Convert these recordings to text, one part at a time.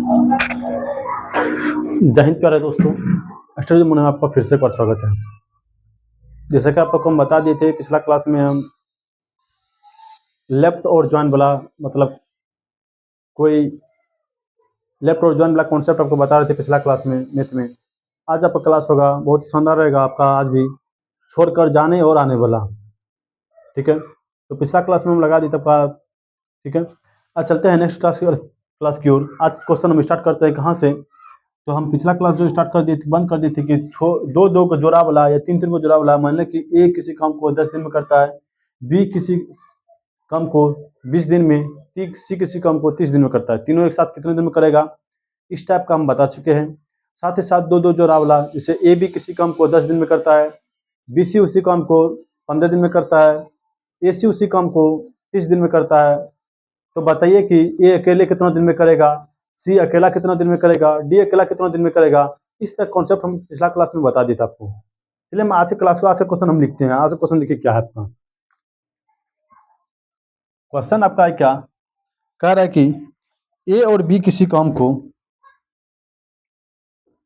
जय हिंद प्यारे दोस्तों, एस्ट्रोलॉजी में आपका फिर से एक बार स्वागत है। जैसा कि आप लोग को हम बता दिए थे, पिछला क्लास में हम लेफ्ट और जॉइन वाला मतलब कोई लेफ्ट और जॉइन वाला कॉन्सेप्ट आपको बता रहे थे पिछला क्लास में मैथ में। आज आपका क्लास होगा बहुत शानदार रहेगा आपका, आज भी छोड़कर जाने और आने वाला। ठीक है, तो पिछला क्लास में हम लगा दिए थे आपका। ठीक है, आज चलते हैं नेक्स्ट क्लास की ओर। आज क्वेश्चन हम स्टार्ट करते हैं कहाँ से। तो हम पिछला क्लास जो स्टार्ट कर दिए थे, बंद कर दी थी कि दो दो को जोड़ा वाला या तीन तीन को जोड़ा वाला, मान लें कि ए किसी काम को 10 दिन में करता है, बी किसी काम को 20 दिन में, सी किसी काम को 30 दिन में करता है। तीनों एक साथ कितने दिन में करेगा, इस टाइप का हम बता चुके हैं। साथ ही साथ दो दो जोड़ा वाला, जैसे ए बी किसी काम को 10 दिन में करता है, बी सी उसी काम को 15 दिन में करता है, ए सी उसी काम को 30 दिन में करता है। तो बताइए कि ए अकेले कितना दिन में करेगा, सी अकेला कितना दिन में करेगा, डी अकेला कितना दिन में करेगा। इस तरह कॉन्सेप्ट हम पिछला क्लास में बता दिया था आपको। चलिए हम आज के क्लास को, आज का क्वेश्चन हम लिखते हैं। आज का क्वेश्चन देखिए क्या है आपका। क्वेश्चन आपका है क्या, कह रहा है कि ए और बी किसी काम को,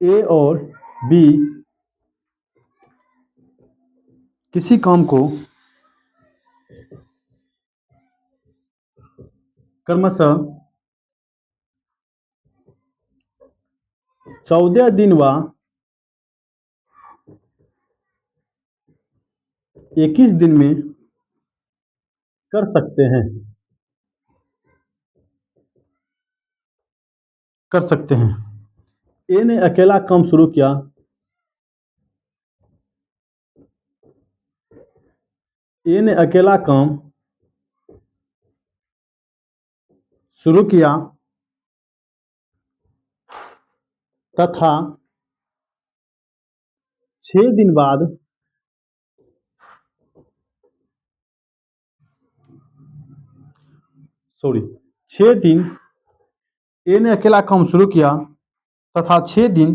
ए और बी किसी काम को क्रमशः 14 दिन व 21 दिन में कर सकते हैं, कर सकते हैं। ए ने अकेला काम शुरू किया, ए ने अकेला काम शुरू किया तथा 6 दिन बाद सॉरी 6 दिन ए ने अकेला काम शुरू किया तथा 6 दिन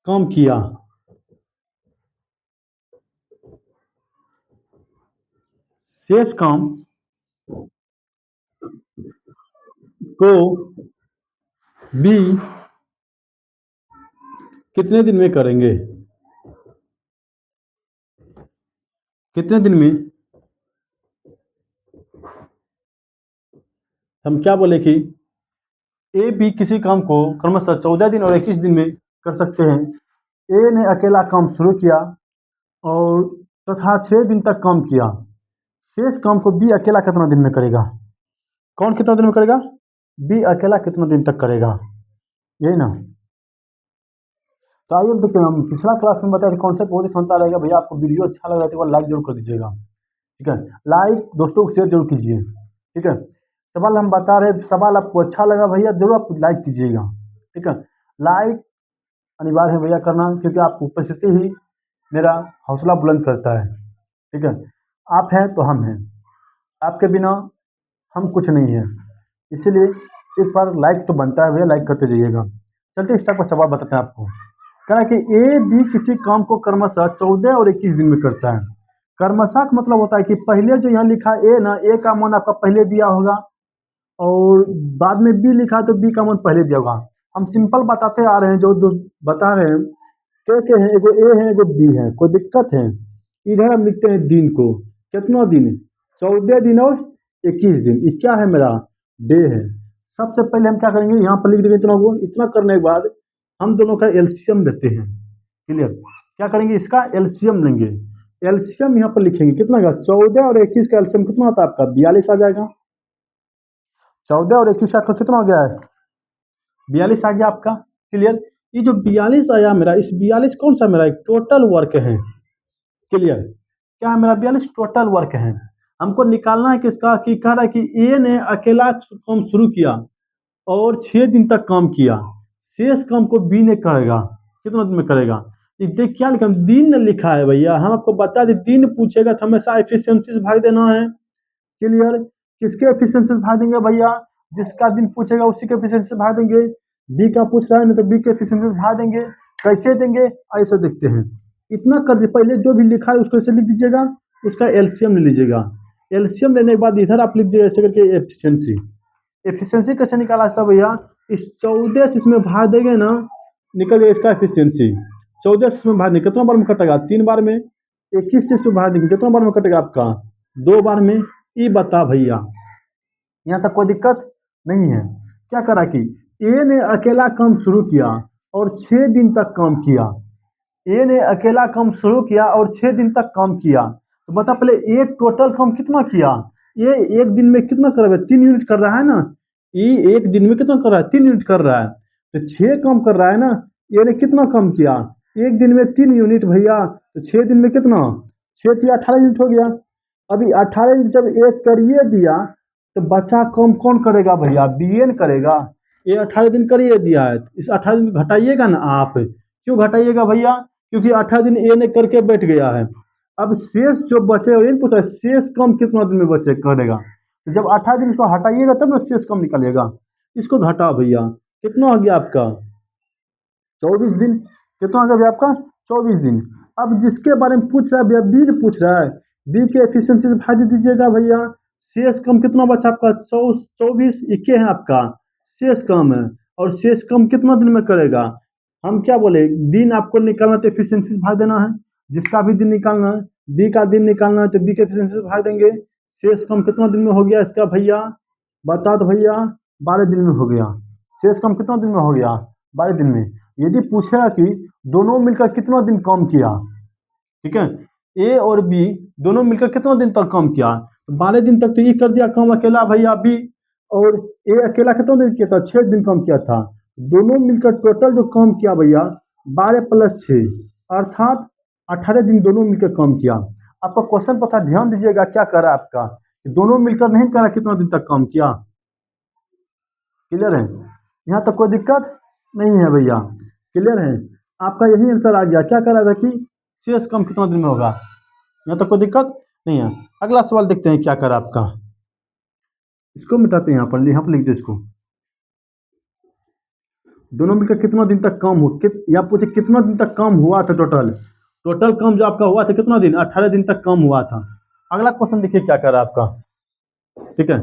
काम किया। शेष काम को बी कितने दिन में करेंगे, कितने दिन में। हम क्या बोले कि ए बी किसी काम को क्रमशः 14 दिन और 21 दिन में कर सकते हैं। ए ने अकेला काम शुरू किया और तथा 6 दिन तक काम किया। शेष काम को बी अकेला कितना दिन में करेगा, कौन कितना दिन में करेगा, बी अकेला कितना दिन तक करेगा, यही ना। तो आइए देखते हैं, हम पिछला क्लास में बताया कॉन्सेप्ट बहुत ही शानदार रहेगा भैया। आपको वीडियो अच्छा लग रहा है तो लाइक जरूर कर दीजिएगा। ठीक है, लाइक दोस्तों को शेयर जरूर कीजिए। ठीक है, सवाल हम बता रहे, सवाल आपको अच्छा लगा भैया जरूर आप लाइक कीजिएगा। ठीक है, लाइक अनिवार्य है भैया करना, क्योंकि आपकी उपस्थिति ही मेरा हौसला बुलंद करता है। ठीक है, आप हैं तो हम हैं, आपके बिना हम कुछ नहीं है, इसीलिए एक बार लाइक तो बनता है भैया, लाइक करते जाइएगा। चलते इस टाइप का सवाल बताते हैं आपको। कह रहा है कि ए बी किसी काम को क्रमशः 14 और 21 दिन में करता है। क्रमशः का मतलब होता है कि पहले जो यहाँ लिखा ए ना, ए का मान आपका पहले दिया होगा और बाद में बी लिखा है तो बी का मान पहले दिया होगा। हम सिंपल बताते आ रहे हैं, जो बता रहे हैं क्या हैं, एगो ए है एगो बी है, कोई दिक्कत है। इधर हम लिखते हैं दिन को, कितना दिन, 14 दिन और 21 दिन। ये क्या है, मेरा डे है। सबसे पहले हम क्या करेंगे, यहाँ पर लिख देंगे इतना को। इतना करने के बाद हम दोनों का एलसीएम लेते हैं। क्लियर, क्या करेंगे, इसका एलसीएम लेंगे। एलसीएम यहाँ पर लिखेंगे कितना का, 14 और 21 का एलसीएम कितना होता है आपका, 42 आ जाएगा। 14 और 21 का कितना हो गया है, 42 आ गया आपका। क्लियर, ये जो 42 आया मेरा, इस 42 कौन सा मेरा एक टोटल वर्क है। क्लियर, क्या है मेरा 42 टोटल वर्क है। हमको निकालना है किसका, कि कह रहा है कि ए ने अकेला काम शुरू किया और 6 दिन तक काम किया। शेष काम को बी ने करेगा, कितना दिन में करेगा। देख क्या लिखा, दिन लिखा है भैया। हम आपको बता दें, दिन पूछेगा तो हमेशा एफिशिएंसी भाग देना है। क्लियर, किसके एफिशिएंसी भाग देंगे भैया, जिसका दिन पूछेगा उसी के एफिशिएंसी भाग देंगे। बी का पूछ रहा है ना, तो बी के एफिशिएंसी भाग देंगे। कैसे देंगे, ऐसे देखते हैं। इतना कर दे, पहले जो भी लिखा है उसको ऐसे लिख दीजिएगा, उसका एलसीएम ले लीजिएगा। एलसीएम लेने के बाद इधर आप लिख दीजिएगा ऐसे करके एफिशिएंसी। एफिशिएंसी कैसे निकाला जाता है भैया, इस 14 से इसमें भाग देंगे ना, निकल जाएगा इसका एफिशिएंसी। 14 से इसमें भाग देंगे, कितना बार में कटेगा? 3 बार में। 21 से इसमें भाग देंगे, कितना बार में कटेगा आपका? 2 बार में। ये बता भैया, यहाँ तक कोई दिक्कत नहीं है। क्या करा कि ए ने अकेला काम शुरू किया और 6 दिन तक काम किया। ए ने अकेला काम शुरू किया और 6 दिन तक काम किया। तो बता पहले ए टोटल काम कितना किया? ये एक दिन में कितना कर रहा है? 3 यूनिट कर रहा है ना। ये एक दिन में कितना कर रहा है? 3 यूनिट कर रहा है। तो 6 काम कर रहा है ना। ये ने कितना काम किया? एक दिन में 3 यूनिट भैया। तो 6 दिन में कितना? 6 18 यूनिट हो गया। अभी 18 यूनिट जब एक करिए दिया तो बचा काम कौन करेगा भैया? बीएन करेगा। ये 18 दिन करिए दिया है, इस 18 दिन घटाइएगा ना आप। क्यों घटाइएगा भैया? क्योंकि 18 दिन ए ने करके बैठ गया है। अब शेष जो बचे, ये नहीं पूछा शेष कम कितना दिन में बचे करेगा। तो जब 18 दिन इसको हटाइएगा तब ना शेष कम निकलेगा। इसको घटाओ भैया, कितना हो गया आपका? 24 दिन। कितना हो गया भैया आपका? 24 दिन। अब जिसके बारे में पूछ रहा है भैया, बी पूछ रहा है, बी के एफिशिएंसी से भाग दीजिएगा भैया। शेष कम कितना बचा आपका? 24 इक्के है आपका शेष कम है। और शेष कम कितना दिन में करेगा? हम क्या बोले, दिन आपको निकालना तो एफिशिएंसी से भाग देना है। जिसका भी दिन निकालना है, बी का दिन निकालना है तो बी के एफिशिएंसी से भाग देंगे। शेष कम कितना दिन में हो गया इसका भैया? बता दो भैया। 12 दिन में हो गया। शेष कम कितना दिन में हो गया? 12 दिन में। यदि पूछेगा कि दोनों मिलकर कितना दिन काम किया, ठीक है, ए और बी दोनों मिलकर कितना दिन तक काम किया? 12 दिन तक तो ये कर दिया काम अकेला भैया बी। और ए अकेला कितना दिन किया था? 6 दिन काम किया था। दोनों मिलकर टोटल जो काम किया भैया 12 + 6 अर्थात 18 दिन दोनों मिलकर काम किया। आपका क्वेश्चन पर ध्यान दीजिएगा, क्या करा आपका? दोनों मिलकर नहीं करा, कितना दिन तक काम किया। क्लियर है? यहाँ तक कोई दिक्कत नहीं है भैया। क्लियर है? आपका यही आंसर आ गया। क्या करा था कि शेष कम कितना दिन में होगा। यहाँ तक कोई दिक्कत नहीं है। अगला सवाल देखते हैं क्या करा आपका। इसको मिटाते हैं, यहाँ पर लिख दो इसको। दोनों मिलकर कितना दिन तक काम हो, या पूछे कितना दिन तक काम हुआ था? टोटल काम जो आपका हुआ था कितना दिन? 18 दिन तक काम हुआ था। अगला क्वेश्चन देखिए क्या करा आपका। ठीक है,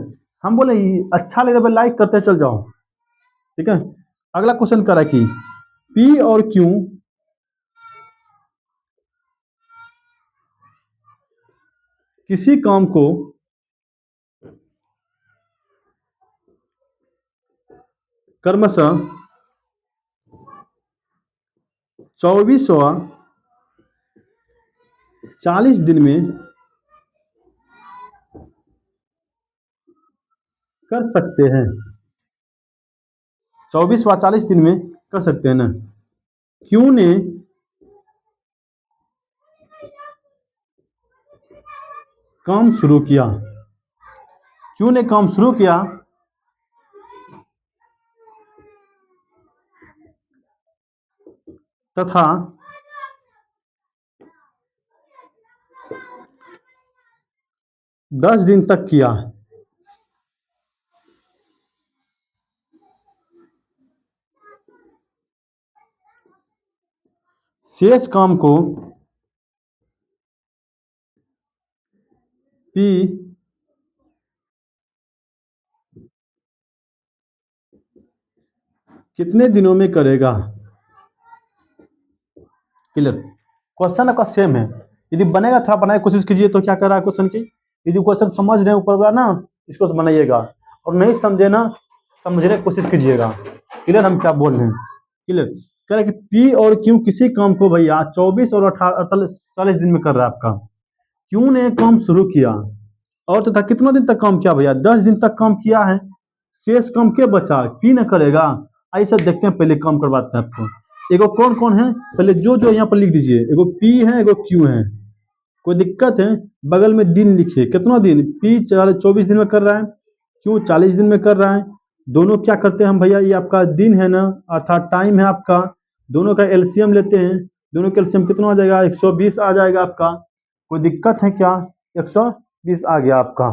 हम बोले अच्छा लगे तो लाइक करते चल जाओ। ठीक है, अगला क्वेश्चन करा कि पी और क्यू किसी काम को क्रमशः 24 व 40 दिन में कर सकते हैं। 24 व 40 दिन में कर सकते हैं ना। क्यू ने काम शुरू किया। क्यू ने काम शुरू किया तथा 10 दिन तक किया। शेष काम को पी कितने दिनों में करेगा। क्लियर? क्वेश्चन आपका सेम है। यदि बनेगा थोड़ा बनाने की कोशिश कीजिए। तो क्या कर रहा है क्वेश्चन की, यदि क्वेश्चन समझ रहे हैं ऊपर वाला ना, इसको बनाइएगा, और नहीं समझे ना, समझने की कोशिश कीजिएगा। क्लियर? हम क्या बोल रहे हैं। क्लियर? कह रहे कि पी और क्यू किसी काम को भैया 24 और 40 दिन में कर रहा है आपका। क्यू ने काम शुरू किया और तथा कितना दिन तक काम किया भैया? 10 दिन तक काम किया है। शेष काम के बचा? पी ने करेगा। आइए सब देखते हैं, पहले काम करवाते हैं आपको। एगो कौन कौन है पहले जो जो यहाँ पर लिख दीजिए। एगो पी है, एगो क्यू है। कोई दिक्कत है? बगल में दिन लिखिए। कितना दिन? पी 24 दिन में कर रहा है, क्यू 40 दिन में कर रहा है। दोनों क्या करते हैं हम भैया? ये आपका दिन है ना, अर्थात टाइम है आपका। दोनों का एलसीएम लेते हैं। दोनों का एलसीएम कितना आ जाएगा? 120 आ जाएगा आपका। कोई दिक्कत है क्या? 120 आ गया आपका।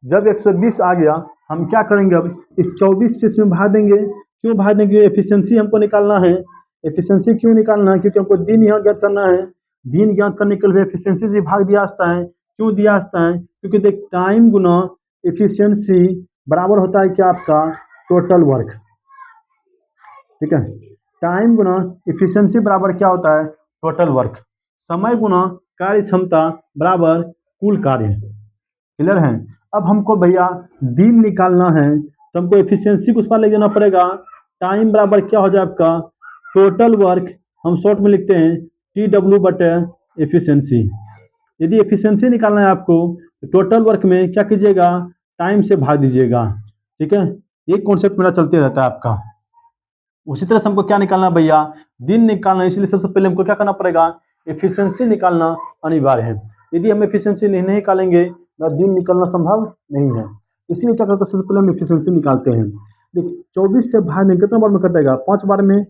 जब 120 आ गया, हम क्या करेंगे? अब इस 24 से इसमें भाग देंगे। क्यों भाग देंगे? एफिशिएंसी हमको निकालना है। एफिशिएंसी क्यों निकालना है? क्योंकि हमको दिन यहाँ ज्ञात करना है। दिन ज्ञात करने के लिए एफिशिएंसी से भाग दिया जाता है। क्यों दिया जाता है? क्योंकि देख, टाइम गुना एफिशिएंसी बराबर होता है क्या आपका टोटल वर्क, ठीक है। टाइम गुना इफिशियंसी बराबर क्या होता है टोटल वर्क, समय गुना कार्य क्षमता बराबर कुल कार्य। क्लियर है। अब हमको भैया दिन निकालना है तो हमको एफिशिएंसी को उस पर ले जाना पड़ेगा। टाइम बराबर क्या हो जाए आपका टोटल वर्क, हम शॉर्ट में लिखते हैं टी डब्ल्यू बटे एफिशिएंसी। यदि एफिशिएंसी निकालना है आपको तो टोटल वर्क में क्या कीजिएगा टाइम से भाग दीजिएगा, ठीक है। ये कॉन्सेप्ट मेरा चलते रहता है आपका। उसी तरह से हमको क्या निकालना है भैया दिन निकालना, इसलिए सबसे पहले हमको क्या करना पड़ेगा एफिशिएंसी निकालना अनिवार्य है। यदि हम एफिशिएंसी नहीं निकालेंगे ना दिन निकलना संभव नहीं है। इसलिए क्या करते हैं सबसे पहले हम एफिशिएंसी निकालते हैं। देखिए 24 से भाग देंगे कितना बार में कटेगा 5 बार में,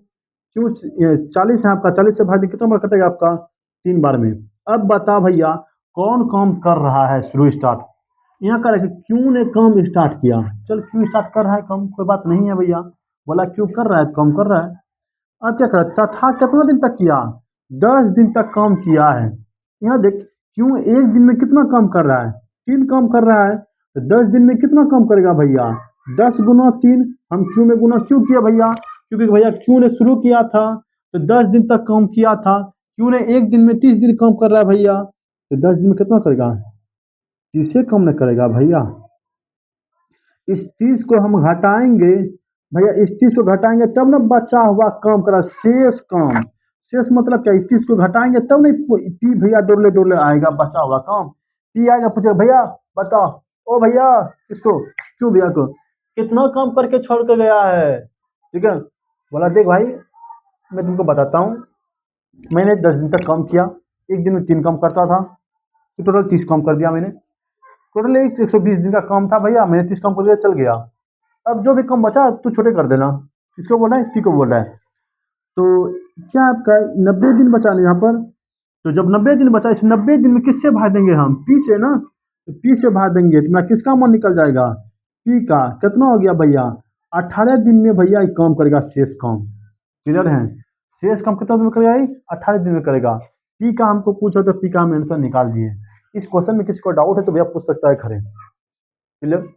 क्यों 40 है आपका, 40 से भाग देंगे कितना बार कटेगा आपका 3 बार में। अब बता भैया कौन काम कर रहा है शुरू स्टार्ट, यहाँ कर रहा है कि क्यों ने काम स्टार्ट किया, चल क्यों स्टार्ट कर रहा है काम कोई बात नहीं है भैया, बोला क्यों कर रहा है तो काम कर रहा है। अब क्या कर तथा कितना दिन तक किया 10 दिन तक काम किया है। यहाँ देख क्यों एक दिन में कितना काम कर रहा है 3 काम कर रहा है, तो 10 दिन में कितना काम करेगा भैया 10 गुना 3। हम क्यों में गुना क्यों किया भैया, क्योंकि भैया क्यों ने शुरू किया था तो 10 दिन तक काम किया था, क्यों ने एक दिन में 30 दिन काम कर रहा है भैया, तो 10 दिन में कितना करेगा 30 से कम न करेगा भैया। इस 30 को हम घटाएंगे भैया, इस 30 को घटाएंगे तब ना बचा हुआ काम करा शेष काम। शेष मतलब क्या 30 को घटाएंगे तब नहीं पी भैया डोले डोले आएगा बचा हुआ काम। पी आएगा पूछेगा भैया बताओ ओ भैया किसको क्यों भैया को कितना काम करके छोड़ के गया है, ठीक है। बोला देख भाई मैं तुमको बताता हूँ, मैंने 10 दिन तक काम किया, एक दिन में 3 काम करता था तो टोटल 30 काम कर दिया मैंने। टोटल 120 दिन का काम था भैया, मैंने 30 काम कर दिया चल गया। अब जो भी कम बचा तू छोटे कर देना। किसको बोल रहा है पी को बोल रहा है। तो क्या आपका 90 दिन बचा ना यहाँ पर, तो जब 90 दिन बचा इस 90 दिन में किससे भाग देंगे हम पी से ना, तो पी से भाग देंगे तो मैं किसका मन निकल जाएगा पी का। कितना हो गया भैया 18 दिन में भैया एक काम करेगा शेष काम। क्लियर है। शेष काम कितना दिन में करेगा 18 दिन में करेगा। पी का हमको पूछो तो पी का हम आंसर निकाल दिए। इस क्वेश्चन में किसी को डाउट है तो भैया पूछ सकता है खड़े। क्लियर।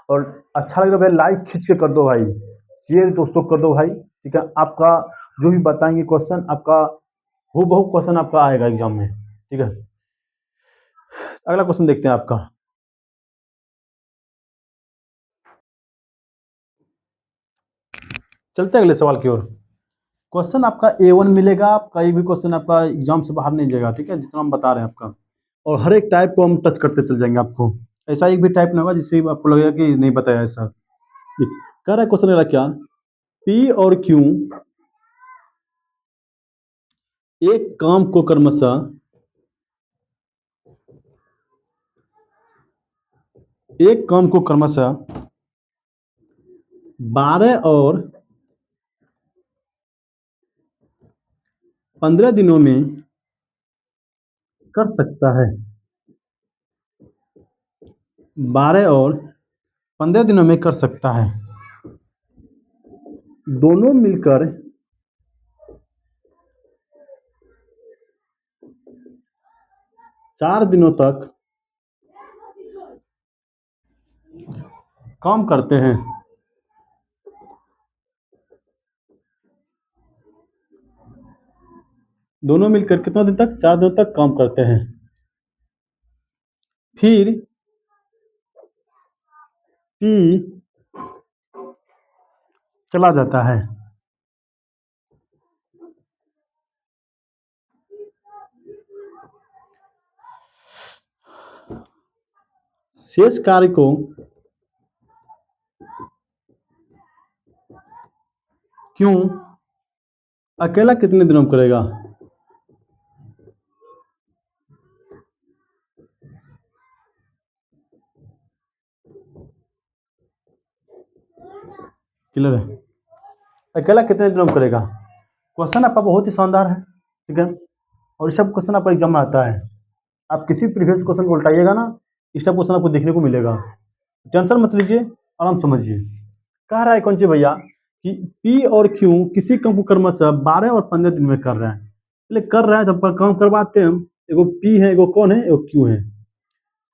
और अच्छा लग रहा है भाई लाइक खींच के कर दो भाई, शेयर दोस्तों कर दो भाई, ठीक है। आपका जो भी बताएंगे क्वेश्चन आपका हूबहू क्वेश्चन आपका आएगा एग्जाम में, ठीक है। अगला क्वेश्चन देखते हैं आपका। चलते हैं अगले सवाल की ओर। क्वेश्चन आपका A1 मिलेगा, आपका एक भी क्वेश्चन आपका एग्जाम से बाहर नहीं जाएगा, ठीक है, जितना हम बता रहे हैं आपका। और हर एक टाइप को हम टच करते चल जाएंगे आपको, ऐसा एक भी टाइप नहीं होगा जिससे आपको लगेगा कि नहीं बताया ऐसा। कह रहा है क्वेश्चन मेरा क्या पी और क्यू एक काम को क्रमशः एक काम को क्रमशः 12 और 15 दिनों में कर सकता है। 12 और 15 दिनों में कर सकता है। दोनों मिलकर 4 दिनों तक काम करते हैं। दोनों मिलकर कितना दिन तक 4 दिनों तक काम करते हैं। फिर पी चला जाता है। शेष कार्य को क्यों अकेला कितने दिनों में करेगा। क्लियर है। अकेला कितने दिनों में करेगा। क्वेश्चन आपका बहुत ही शानदार है, ठीक है। और ये सब क्वेश्चन आपका एग्जाम में आता है। आप किसी प्रीवियस क्वेश्चन को उल्टाइएगा ना इस टाइप क्वेश्चन आपको देखने को मिलेगा। टेंशन मत लीजिए आराम समझिए। कह रहा है कौन सी भैया कि पी और क्यू किसी काम को क्रमशः 12 और 15 दिन में कर रहे हैं। पहले कर रहा है तो पर काम करवाते हैं हम। एगो पी है एगो कौन है एगो क्यू है।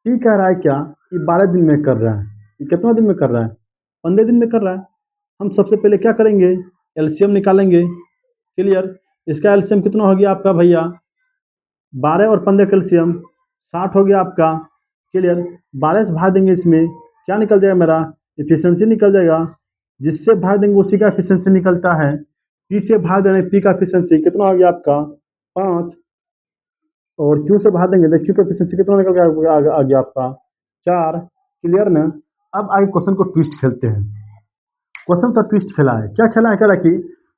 पी कह रहा है क्या कि 12 दिन में कर रहा है, ये कितना दिन में कर रहा है? 15 दिन में कर रहा है। हम सबसे पहले क्या करेंगे? एलसीएम निकालेंगे। क्लियर? इसका एलसीएम कितना हो गया आपका भैया? 12 और 15 कैल्शियम 60 हो गया आपका। क्लियर? 12 से भाग देंगे, इसमें क्या निकल जाएगा मेरा? एफिशिएंसी निकल जाएगा। जिससे भाग देंगे उसी का एफिशिएंसी निकलता है। पी से भाग देंगे, पी का एफिशिएंसी कितना हो गया आपका? 5। और क्यू से भाग देंगे तो क्यू का एफिशिएंसी कितना निकल गया? आ गया आपका 4। क्लियर ना? अब आगे क्वेश्चन को ट्विस्ट खेलते हैं। क्वेश्चन का ट्विस्ट खेला है, क्या खेला है? कह रहा कि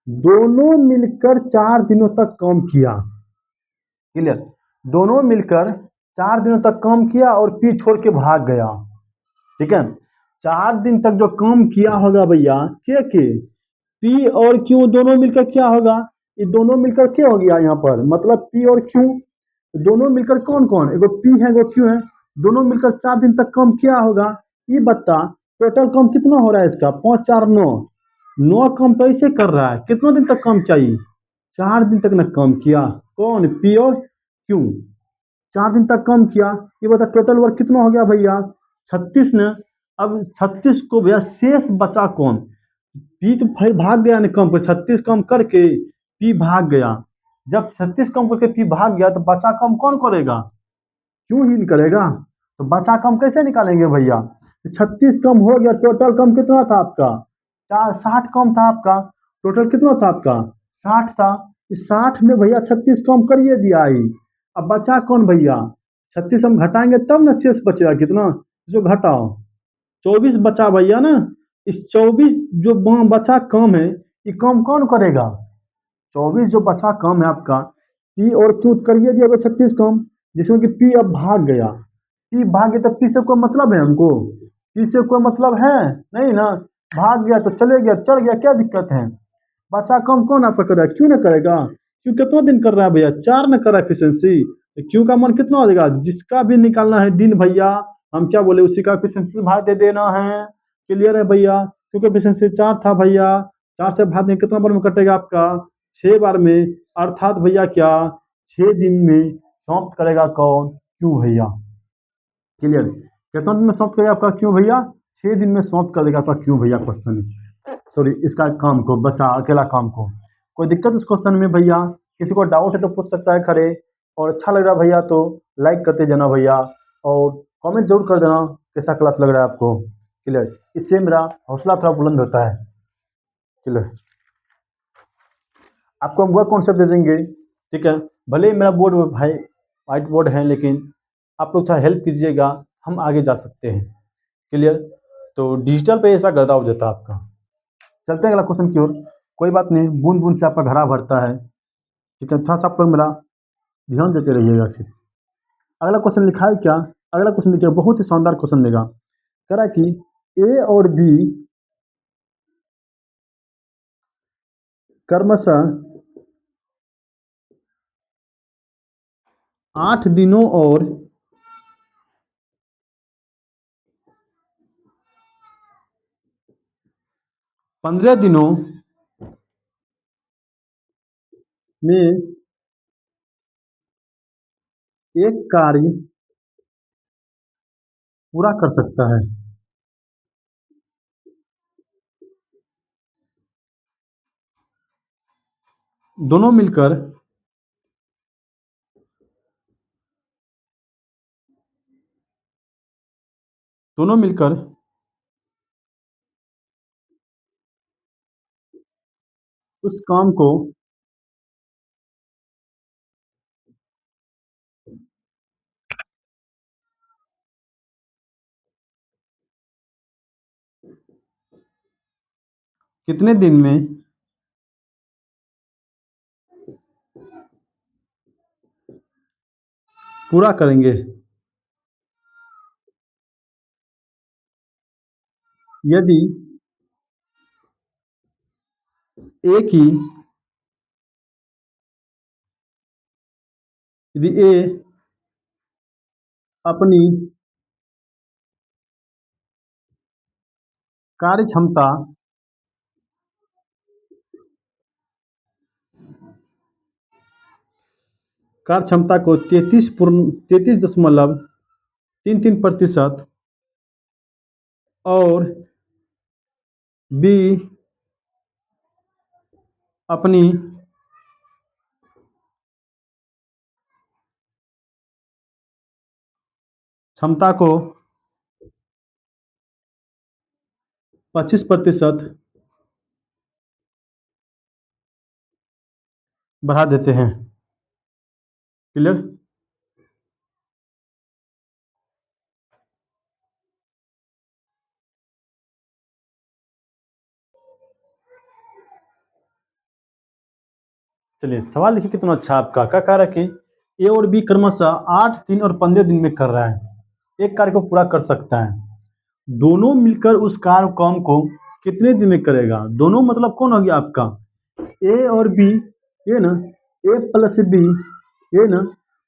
दोनों मिलकर 4 दिनों तक काम किया। क्लियर? दोनों मिलकर 4 दिनों तक काम किया और पी छोड़ के भाग गया। ठीक है? 4 दिन तक जो काम किया होगा भैया, के पी और क्यू दोनों मिलकर क्या होगा? ये दोनों मिलकर क्या हो गया यहाँ पर? मतलब पी और क्यू दोनों मिलकर कौन कौन? एगो पी है, एगो क्यू है। दोनों मिलकर 4 दिन तक काम किया होगा। ये बता टोटल काम कितना हो रहा है इसका? 5 4 9। 9 काम तो ऐसे कर रहा है। कितना दिन तक काम चाहिए? 4 दिन तक न काम किया। कौन? पी और क्यू। 4 दिन तक काम किया। ये बता टोटल वर्क कितना हो गया भैया? 36 ने। अब 36 को भैया शेष बचा कौन? पी तो भाई भाग गया ना कम पर, 36 कम करके पी भाग गया। जब 36 कम करके पी भाग गया तो बचा कम कौन करेगा? क्यों ही करेगा। तो बचा कम कैसे निकालेंगे भैया? 36 कम हो गया, टोटल कम कितना था आपका? 60 कम था आपका। टोटल कितना था आपका? 60 था। इस 60 में भैया 36 कम करिए दिया ही। अब बचा कौन भैया? 36 हम घटाएंगे तब ना शेष बचेगा कितना? जो घटाओ 24 बचा भैया ना। इस 24 जो बचा कम है, ये कम कौन करेगा? 24 जो बचा कम है आपका, पी और क्यू करिए दिया 36 कम, जिसमें कि पी अब भाग गया। पी भाग गया तो पी से कोई मतलब है हमको? पी से कोई मतलब है नहीं ना। भाग गया तो चले गया, चल गया, क्या दिक्कत है? बचा कम कौन आपका कर रहा है? क्यों ना करेगा? क्यों कितना दिन कर रहा है भैया? 4 ना कर रहा है एफिशिएंसी। क्यों का मन कितना हो जाएगा? जिसका भी निकालना है दिन भैया, हम क्या बोले, उसी का एफिशिएंसी भाग दे देना है। क्लियर है भैया? क्योंकि एफिशिएंसी 4 था भैया। 4 से भाग देंगे कितना बार में कटेगा आपका? 6 बार में। अर्थात भैया क्या 6 दिन में समाप्त करेगा कौन? क्यों भैया? क्लियर? कितना दिन में समाप्त करेगा आपका क्यों भैया? 6 दिन में समाप्त कर देगा आपका क्यों भैया क्वेश्चन। सॉरी, इसका काम को बचा अकेला काम को। कोई दिक्कत इस क्वेश्चन में भैया? किसी को डाउट है तो पूछ सकता है खड़े। और अच्छा लग रहा है भैया तो लाइक करते जाना भैया। और कमेंट जरूर कर देना कैसा क्लास लग रहा है आपको। क्लियर? इससे मेरा हौसला थोड़ा बुलंद होता है। क्लियर? आपको हम वह कॉन्सेप्ट दे देंगे। ठीक है? भले ही मेरा बोर्ड भाई वाइट बोर्ड है, लेकिन आप लोग थोड़ा हेल्प कीजिएगा, हम आगे जा सकते हैं। क्लियर? तो डिजिटल पे ऐसा गर्दा हो जाता है आपका। चलते हैं अगला क्वेश्चन की ओर। कोई बात नहीं, बूंद बूंद से आपका घड़ा भरता है। ठीक है? थोड़ा सा आप लोग मेरा ध्यान देते रहिएगा सिर्फ। अगला क्वेश्चन लिखा है क्या? अगला क्वेश्चन देखिए, बहुत ही शानदार क्वेश्चन देगा। कह रहा है कि ए और बी क्रमशः 8 दिनों और 15 दिनों में एक कार्य पूरा कर सकता है। दोनों मिलकर दोनों मिलकर उस काम को कितने दिन में पूरा करेंगे? यदि एक ही यदि ए अपनी कार्य क्षमता कार्य क्षमता को 33.33% और बी अपनी क्षमता को 25% बढ़ा देते हैं। क्लियर? चलिए सवाल देखिए कितना अच्छा आपका। क्या कह रहा है कि ए और बी क्रमशः 8 दिन और 15 दिन में कर रहा है। एक कार्य को पूरा कर सकता है। दोनों मिलकर उस कार्य काम को कितने दिन में करेगा? दोनों मतलब कौन हो गया आपका? ए और बी, ये ना, ए प्लस बी, ये ना,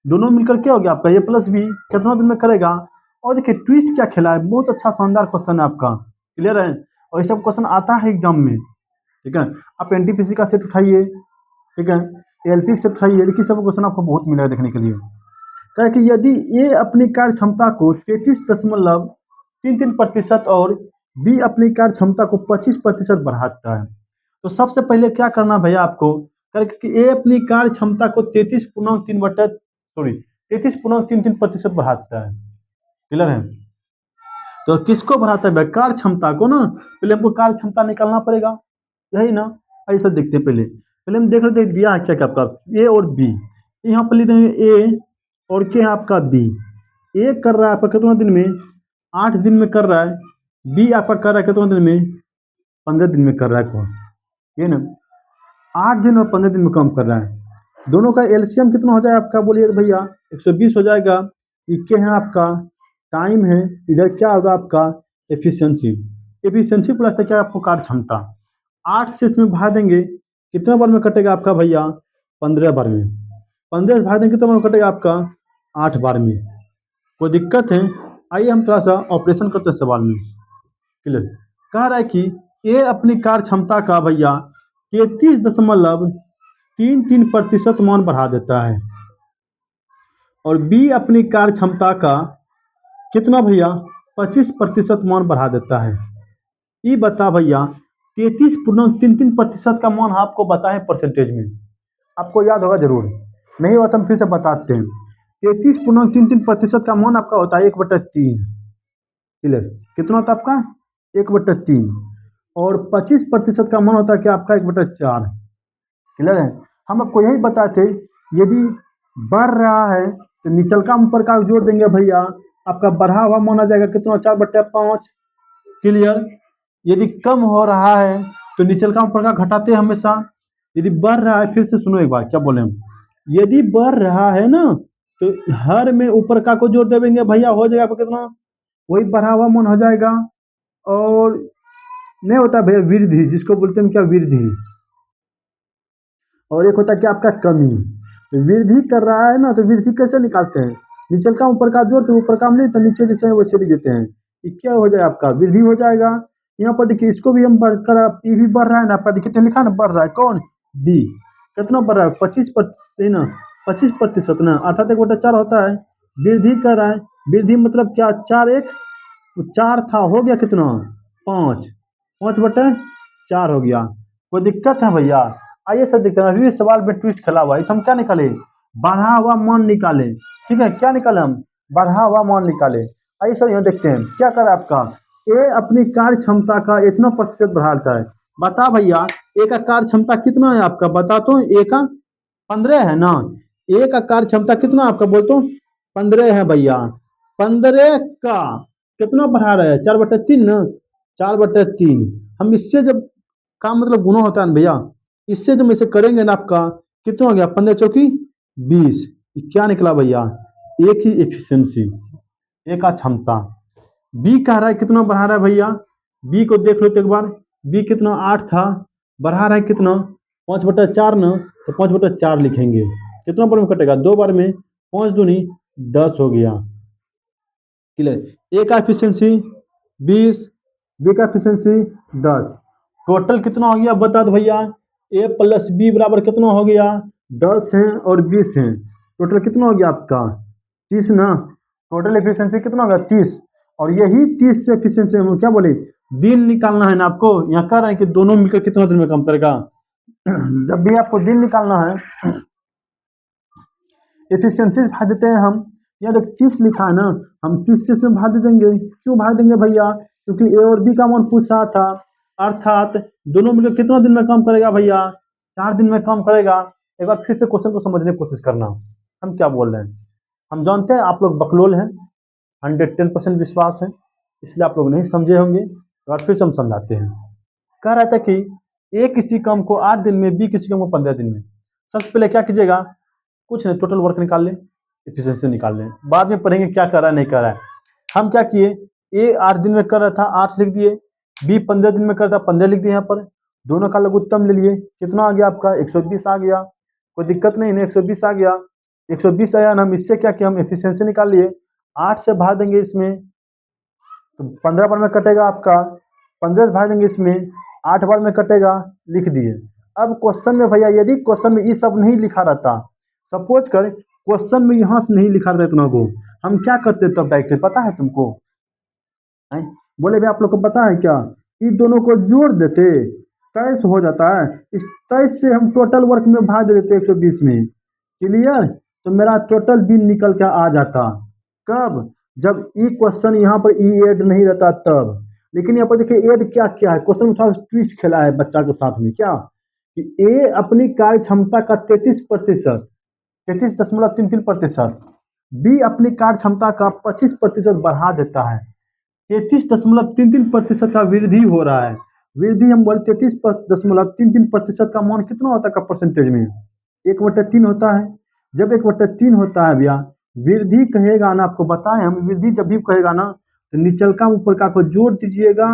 दोनों मिलकर क्या हो गया आपका? ए प्लस बी कितना दिन में करेगा? और देखिए ट्विस्ट क्या खेला है, बहुत अच्छा शानदार क्वेश्चन है आपका। क्लियर है? और ये सब क्वेश्चन आता है एग्जाम में। ठीक है, आप एनटीपीसी का सेट उठाइए, ठीक है, एलपी से उठाइए, देखिए सब क्वेश्चन आपको बहुत मिलेगा देखने के लिए। कहा कि यदि ए अपनी कार्य क्षमता को 33.33% और बी अपनी कार्य क्षमता को 25% बढ़ाता है, तो सबसे पहले क्या करना भैया आपको? कि ए अपनी कार्य क्षमता को 33.33% बढ़ाता है। क्लियर है? तो किसको बढ़ाता है भाई? कार्य क्षमता को ना। पहले हमको कार्य क्षमता निकालना पड़ेगा, यही ना। ऐसा देखते हैं, पहले पहले हम देख लेते हैं दिया है क्या क्या आपका ए और बी। यहाँ पर लिख देंगे ए और क्या है आपका बी। ए कर रहा है आपका कितना दिन में? 8 दिन में कर रहा है। बी आपका कर रहा है कितना दिन में? 15 दिन में कर रहा है। कौन? ये ना, 8 दिन और 15 दिन में काम कर रहा है। दोनों का एलसीएम कितना हो जाएगा आपका? बोलिए भैया 120 हो जाएगा। ये क्या है आपका? टाइम है। इधर क्या होगा आपका? एफिशिएंसी। एफिशिएंसी प्लस क्या आपको? कार्य क्षमता। 8 से इसमें भाग देंगे, कितने बार में कटेगा आपका भैया? 15 बार में। 15 से भाग देंगे कितने बार में कटेगा आपका? 8 बार में। कोई दिक्कत है? आइए हम थोड़ा सा ऑपरेशन करते हैं सवाल में। क्लियर? कह रहा है कि ए अपनी कार्य क्षमता का भैया 33.33% मान बढ़ा देता है और बी अपनी कार्य क्षमता का कितना भैया? 25% मान बढ़ा देता है। ये बता भैया 33.33% का मान आपको बताएं परसेंटेज में। आपको याद होगा जरूर, नहीं हुआ तो हम फिर से बताते हैं। 33.33% का मान आपका होता है 1/3। क्लियर? कितना होता है आपका? 1/3। और 25% का मान होता है क्या आपका? 1/4। क्लियर है? हम आपको यही बताए थे, यदि बढ़ रहा है तो निचल का ऊपर का जोड़ देंगे भैया, आपका बढ़ा हुआ मान आ जाएगा कितना? 4/5। क्लियर? यदि कम हो रहा है तो निचल का ऊपर का घटाते हैं हमेशा। यदि बढ़ रहा है, फिर से सुनो एक बार क्या बोले हम। यदि बढ़ रहा है ना तो हर में ऊपर का को जोड़ देंगे भैया, हो जाएगा आपको कितना? वही बढ़ा हुआ मान हो जाएगा। और नहीं होता भैया वृद्धि, जिसको बोलते हैं क्या? वृद्धि। और एक होता है क्या आपका? कमी। तो वृद्धि कर रहा है ना, तो वृद्धि कैसे निकालते हैं? नीचे का ऊपर का जोड़, तो ऊपर का नहीं तो नीचे जैसे वैसे लिख देते हैं। ये क्या हो जाएगा आपका? वृद्धि हो जाएगा। यहाँ पर देखिए इसको भी हम बढ़कर, ये भी बढ़ रहा है ना आपका, देखिए लिखा ना बढ़ रहा है। कौन? बी। कितना बढ़ रहा है? 25% ना, 25% ना, अर्थात 1/4 होता है। वृद्धि कर रहा है। वृद्धि मतलब क्या? 4 4 था, हो गया कितना? 5। 5/4 हो गया। कोई दिक्कत है भैया? आइए सर देखते हैं, अभी सवाल में ट्विस्ट खेला हुआ है। तो हम क्या निकाले? बढ़ा हुआ मान निकाले। ठीक है, क्या निकाले हम? बढ़ा हुआ मान निकाले। आइए सर यहाँ देखते हैं क्या कर आपका। ए अपनी कार्य क्षमता का इतना प्रतिशत बढ़ाता है। बता भैया ए का कार्य क्षमता कितना है आपका? बता तो। ए का 15 है ना। ए का कार्य क्षमता कितना आपका? बोल तो। 15 है भैया। 15 का कितना बढ़ा रहे हैं? 4/3 ना। 4/3 हम इससे जब काम मतलब गुना होता है ना भैया, इससे जब इसे करेंगे ना आपका कितना हो गया? 15 चौकी 20। क्या निकला भैया? एक ही एफिशिएंसी, एक का क्षमता। बी कह रहा है कितना बढ़ा रहा है भैया? बी को देख लो तो एक बार। बी कितना? 8 था, बढ़ा रहा है कितना? 5/4 ना, तो 5/4 लिखेंगे। कितना बार में कटेगा? 2 बार में। 5 दूनी 10 हो गया। क्लियर? ए का एफिशिएंसी 20, बी का एफिशिएंसी 10। टोटल कितना हो गया बता दो भैया? ए प्लस बी बराबर कितना हो गया? 10 है और 20 है। टोटल कितना हो गया आपका? 30 ना। टोटल एफिशिएंसी कितना हो गया? 30। और यही 30 से एफिशिएंसी हम क्या बोले, दिन निकालना है ना आपको। यहाँ कह रहे हैं कि दोनों मिलकर कितना दिन में काम करेगा। जब भी आपको दिन निकालना है, एफिशिएंसी भाग देते हैं हम। यहाँ देख 30 लिखा है ना, हम 30 से इसमें भाग देंगे। क्यों भाग देंगे भैया, क्योंकि ए और बी का मान पूछ रहा था। अर्थात दोनों मिलकर कितना दिन में काम करेगा भैया, 4 दिन में काम करेगा। एक बार फिर से क्वेश्चन को समझने की कोशिश करना, हम क्या बोल रहे हैं। हम जानते हैं आप लोग बकलोल हैं, 110% विश्वास है, इसलिए आप लोग नहीं समझे होंगे। एक बार फिर से हम समझाते हैं। कह रहा था कि ए किसी काम को 8 दिन में, बी किसी काम को 15 दिन में। सबसे पहले क्या कीजिएगा, कुछ नहीं, टोटल वर्क निकाल लें, एफिशिएंसी निकाल लें, बाद में पढ़ेंगे क्या कर रहा है नहीं कर रहा है। हम क्या किए, ए 8 दिन में कर रहा था 8 लिख दिए, बी 15 दिन में कर रहा था 15 लिख दिए। यहाँ पर दोनों का लघुत्तम ले लिए, कितना आ गया आपका 120 आ गया। कोई दिक्कत नहीं है, 120 आ गया। 120 आया ना, हम इससे क्या किया, हम एफिशिएंसी निकाल लिए। 8 से भाग देंगे इसमें तो 15 बार में कटेगा आपका, 15 से भाग देंगे इसमें 8 बार में कटेगा, लिख दिए। अब क्वेश्चन में भैया यदि क्वेश्चन में ये सब नहीं लिखा रहता, सपोज कर क्वेश्चन में यहाँ से नहीं लिखा रहता इतना को, हम क्या करते तब डायरेक्ट, पता है तुमको? हैं? बोले भाई आप लोग को पता है क्या, इन दोनों को जोड़ देते 23 हो जाता है। इस 23 से हम टोटल वर्क में भाग देते 120 में। क्लियर, तो मेरा टोटल दिन निकल के आ जाता। कब, जब ई क्वेश्चन यहाँ पर ई एड नहीं रहता तब। लेकिन यहाँ पर देखिए एड क्या क्या है, क्वेश्चन में थोड़ा ट्विस्ट खेला है बच्चा के साथ में, क्या कि ए अपनी कार्य क्षमता का 33%, 33.33%, बी अपनी कार्य क्षमता का 25% बढ़ा देता है। 33.33% का वृद्धि हो रहा है। वृद्धि हम बोले 33.33% का मान कितना होता है का परसेंटेज में, 1/3 होता है। जब 1/3 होता है भैया, वृद्धि कहेगा ना, आपको बताएं हम, वृद्धि जब भी कहेगा ना तो निचल का ऊपर का को जोड़ दीजिएगा,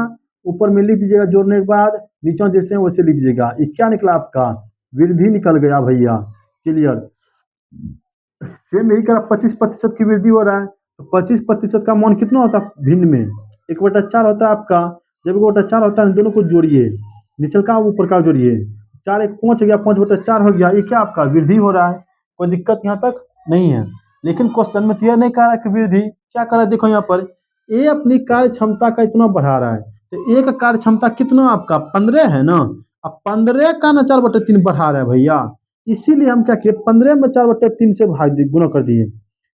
ऊपर में लिख दीजिएगा, जोड़ने के बाद नीचे जैसे है वैसे लिख दीजिएगा। ये क्या निकला आपका, वृद्धि निकल गया भैया। क्लियर, सेम यही करा, 25% की वृद्धि हो रहा है तो 25% का मान कितना होता है भिन्न में, 1/4 होता है आपका। जब 1/4 होता है दोनों को जोड़िए, निचल का ऊपर का जोड़िए, 4 1 5 गया, 5/4 हो गया। ये क्या आपका वृद्धि हो रहा है, कोई दिक्कत यहाँ तक नहीं है। लेकिन क्वेश्चन में तो यह नहीं कह रहा है कि वृद्धि क्या कर रहा है, देखो यहाँ पर ए अपनी कार्य क्षमता का इतना बढ़ा रहा है, तो ए का कार्य क्षमता कितना आपका 15 है ना, अब 15 का ना 4/3 बढ़ा रहा है भैया। इसीलिए हम क्या किए, 15 में 4/3 से भाग दिए, गुना कर दिए।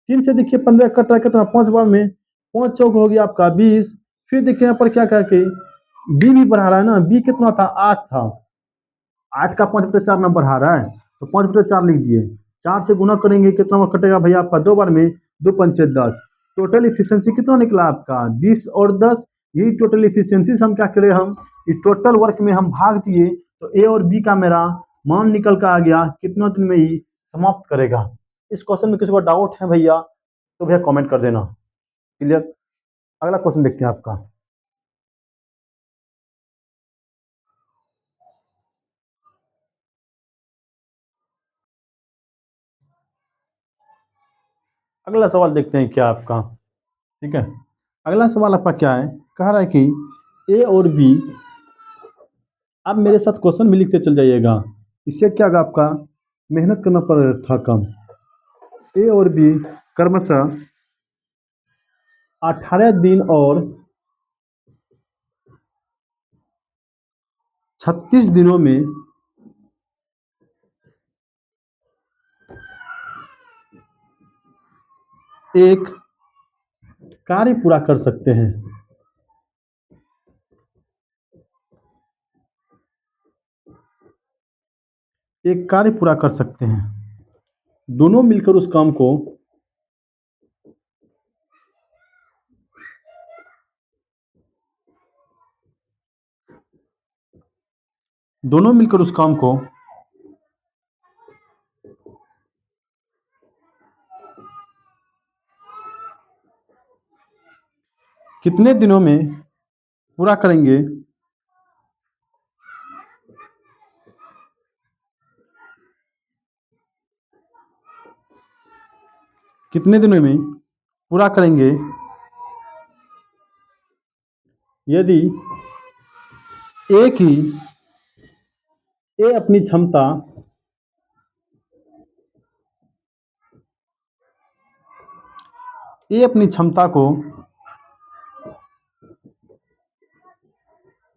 3 से देखिए 15 कट रहा है कितना, 5 बार में 5 चौक हो गया आपका 20। फिर देखिए यहाँ पर क्या कह के बी भी बढ़ा रहा है ना, बी कितना था 8 था, 8 का 5/4 नंबर बढ़ा रहा है तो 5/4 लिख दिए। 4 से गुना करेंगे कितना में कटेगा भैया आपका, 2 बार में 2 पंचे 10। टोटल इफिशियंसी कितना निकला आपका 20 और 10। यही टोटल इफिशियंसी से हम क्या करें, हम इस टोटल वर्क में हम भाग दिए तो ए और बी का मेरा मान निकल कर आ गया, कितना दिन में ही समाप्त करेगा। इस क्वेश्चन में किसी को डाउट है भैया तो भैया कमेंट कर देना। क्लियर, अगला क्वेश्चन देखते हैं आपका। अगला सवाल देखते हैं क्या आपका, ठीक है। अगला सवाल आपका क्या है, कह रहा है कि ए और बी, आप मेरे साथ क्वेश्चन भी लिखते चल जाइएगा, इससे क्या होगा आपका मेहनत करना पड़ था कम। ए और बी क्रमशः 18 दिन और 36 दिनों में एक कार्य पूरा कर सकते हैं। एक कार्य पूरा कर सकते हैं, दोनों मिलकर उस काम को दोनों मिलकर उस काम को कितने दिनों में पूरा करेंगे, कितने दिनों में पूरा करेंगे यदि एक ही ए अपनी क्षमता ए अपनी क्षमता को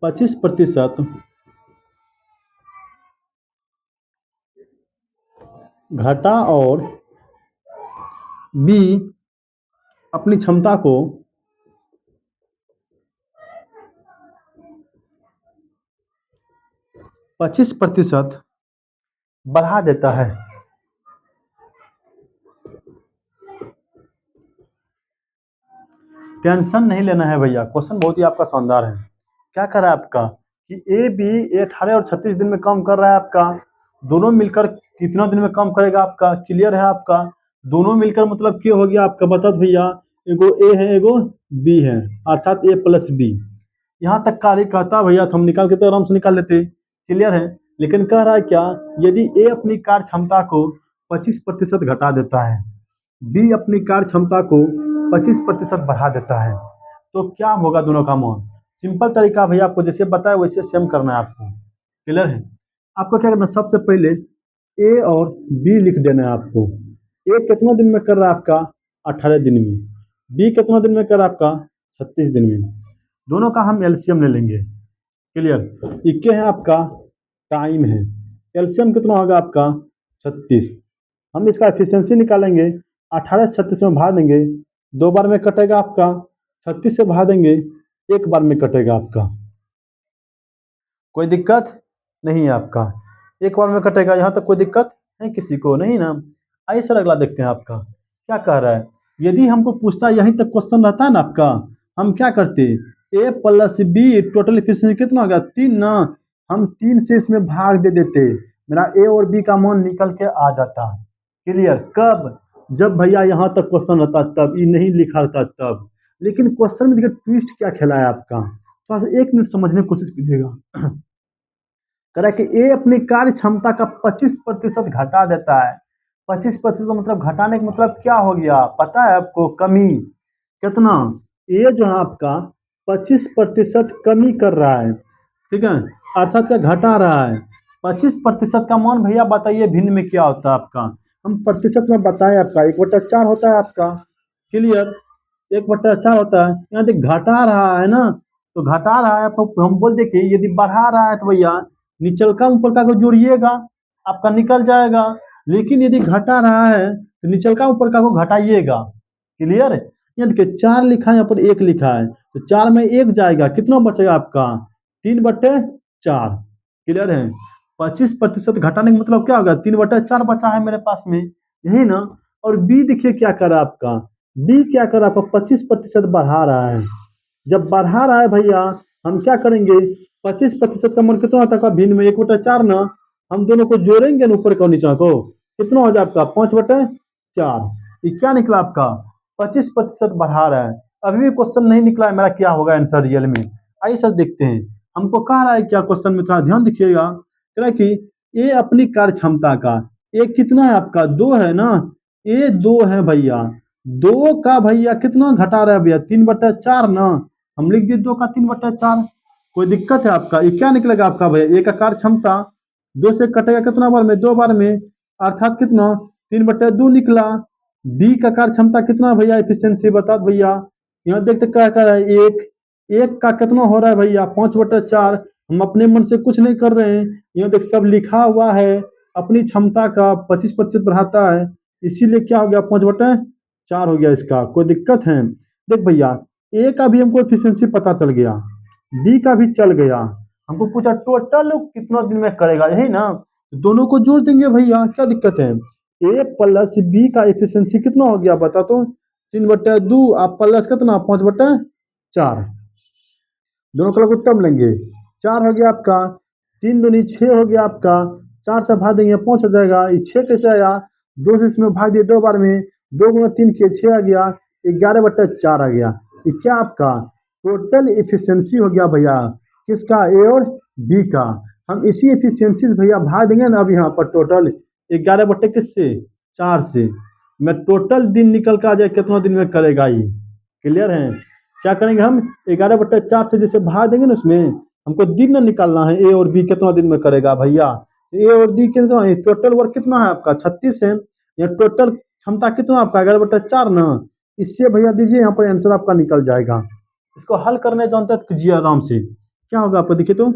25% घटा और बी अपनी क्षमता को 25% बढ़ा देता है। टेंशन नहीं लेना है भैया, क्वेश्चन बहुत ही आपका शानदार है। क्या कर रहा है आपका कि ए बी 18 और 36 दिन में काम कर रहा है आपका, दोनों मिलकर कितना दिन में काम करेगा आपका, क्लियर है आपका। दोनों मिलकर मतलब क्या हो गया आपका, बता दो भैया। एगो ए है एगो बी है, अर्थात ए प्लस बी। यहाँ तक कार्य कहता भैया तो हम निकाल के तो आराम से निकाल लेते, क्लियर है। लेकिन कह रहा है क्या, यदि ए अपनी कार्य क्षमता को 25% घटा देता है, बी अपनी कार्य क्षमता को 25% बढ़ा देता है, तो क्या होगा दोनों का मान। सिंपल तरीका भैया, आपको जैसे बताया वैसे सेम करना है आपको, क्लियर है। आपको क्या करना है, सबसे पहले ए और बी लिख देना है आपको। ए कितना दिन में कर रहा है आपका, 18 दिन में। बी कितना दिन में कर रहा है आपका, 36 दिन में। दोनों का हम एलसीएम ले लेंगे, क्लियर। इक्के है आपका टाइम है, एलसीएम कितना होगा आपका 36। हम इसका एफिशिएंसी निकालेंगे, 18 36 में भाग देंगे, 2 बार में कटेगा आपका, 36 से भाग देंगे, 1 बार में कटेगा आपका। कोई दिक्कत नहीं है आपका, 1 बार में कटेगा। यहाँ तक कोई दिक्कत है किसी को नहीं ना। आइए सर अगला देखते हैं आपका क्या कह रहा है। यदि हमको पूछता यहीं तक क्वेश्चन रहता है ना आपका, हम क्या करते, ए प्लस बी टोटल एफिशिएंसी कितना हो गया 3 ना, हम 3 से इसमें भाग दे देते, मेरा ए और बी का मान निकल के आ जाता। क्लियर, कब, जब भैया यहाँ तक क्वेश्चन रहता तब, ये नहीं लिखा रहता तब। लेकिन क्वेश्चन में देखिए ट्विस्ट क्या खेला है आपका, थोड़ा सा 1 मिनट समझने की कोशिश कीजिएगा। कह रहा है कि ए अपनी कार्य क्षमता का 25% घटा देता है। 25% मतलब घटाने का मतलब क्या हो गया पता है आपको, कमी। कितना, ए जो है आपका 25% कमी कर रहा है, ठीक है, अर्थात क्या घटा रहा है। 25% का मान भैया बताइए भिन्न में क्या होता है आपका, हम प्रतिशत में बताएं आपका 1/4 होता है आपका, क्लियर। 1/4 होता है, यहाँ देख घटा रहा है ना, तो घटा रहा है तो हम बोल दे कि यदि बढ़ा रहा है तो भैया निचल का ऊपर का को जोड़िएगा, आपका निकल जाएगा। लेकिन यदि घटा रहा है तो निचल का ऊपर का को घटाइएगा, क्लियर है। यहाँ देखिए 4 लिखा है, यहाँ पर 1 लिखा है, तो 4 में 1 जाएगा, कितना बचेगा आपका 3/4, क्लियर है। 25% घटाने का मतलब क्या होगा, 3/4 बचा है मेरे पास में, यही ना। और बी देखिए क्या कर रहा है आपका, बी क्या कर रहा है आपका 25% बढ़ा रहा है। जब बढ़ा रहा है भैया हम क्या करेंगे, 25% का मान कितना आता है भिन्न में 1/4 ना, हम दोनों को जोड़ेंगे ना ऊपर को नीचे को, कितना हो जाए आपका 5/4। ये क्या निकला आपका 25% बढ़ा रहा है। अभी भी क्वेश्चन नहीं निकला है मेरा, क्या होगा आंसर रियल में। आइए सर देखते हैं, हमको कह रहा है क्या क्वेश्चन में, थोड़ा ध्यान दीजिएगा। कह रहा है कि ए अपनी कार्य क्षमता का, ए कितना है आपका 2 है ना, ए 2 है भैया, 2 का भैया कितना घटा रहा है भैया 3/4 ना, हम लिख दिए 2 का 3/4। कोई दिक्कत है आपका, ये क्या निकलेगा आपका भैया, ए का कार्य क्षमता 2 से कटेगा कितना बार में, 2 बार में, अर्थात कितना 3/2 निकला। बी का कार्य क्षमता कितना भैया एफिशिएंसी बता भैया, यहाँ देखते क्या कर रहा है, एक का कितना हो रहा है भैया 5/4। हम अपने मन से कुछ नहीं कर रहे हैं, यहाँ देख सब लिखा हुआ है, अपनी क्षमता का 25% बढ़ाता है, इसीलिए क्या हो गया 5/4 हो गया इसका। कोई दिक्कत है, देख भैया ए का भी हमको एफिशिएंसी पता चल गया, बी का भी चल गया, हमको पूछा टोटल कितना दिन में करेगा, यही ना, दोनों को जोड़ देंगे भैया, क्या दिक्कत है। ए प्लस बी का एफिशिएंसी कितना हो गया बता तो, 3/2 आप प्लस कितना 5/4, दोनों का लोग तब लेंगे, 4 हो गया आपका, 3 दूनी 6 हो गया आपका, 4 से भाग देंगे 5 हो जाएगा, ये 6 कैसे आया, 2 से इसमें भाग दिए 2 बार में, 2 गुना 3 किए 6 आ गया, 11/4 आ गया। ये क्या आपका टोटल एफिशिएंसी हो गया भैया, किसका, ए और बी का। हम इसी एफिशिएंसी से भैया भाग देंगे ना अब यहाँ पर टोटल 11 किससे 4 से, मैं टोटल दिन निकल कर आ जाए कितना दिन में करेगा ये, क्लियर है। क्या करेंगे हम 11/4 से जैसे भाग देंगे ना उसमें, हमको दिन निकालना है ए और बी कितना दिन में करेगा भैया। ए और बी कितना है, टोटल वर्क कितना है आपका 36 है, या टोटल क्षमता कितना आपका 11/4 ना, इससे भैया दीजिए यहाँ पर आंसर आपका निकल जाएगा। इसको हल करने जानते कीजिए आराम से, क्या होगा आपको देखिए तो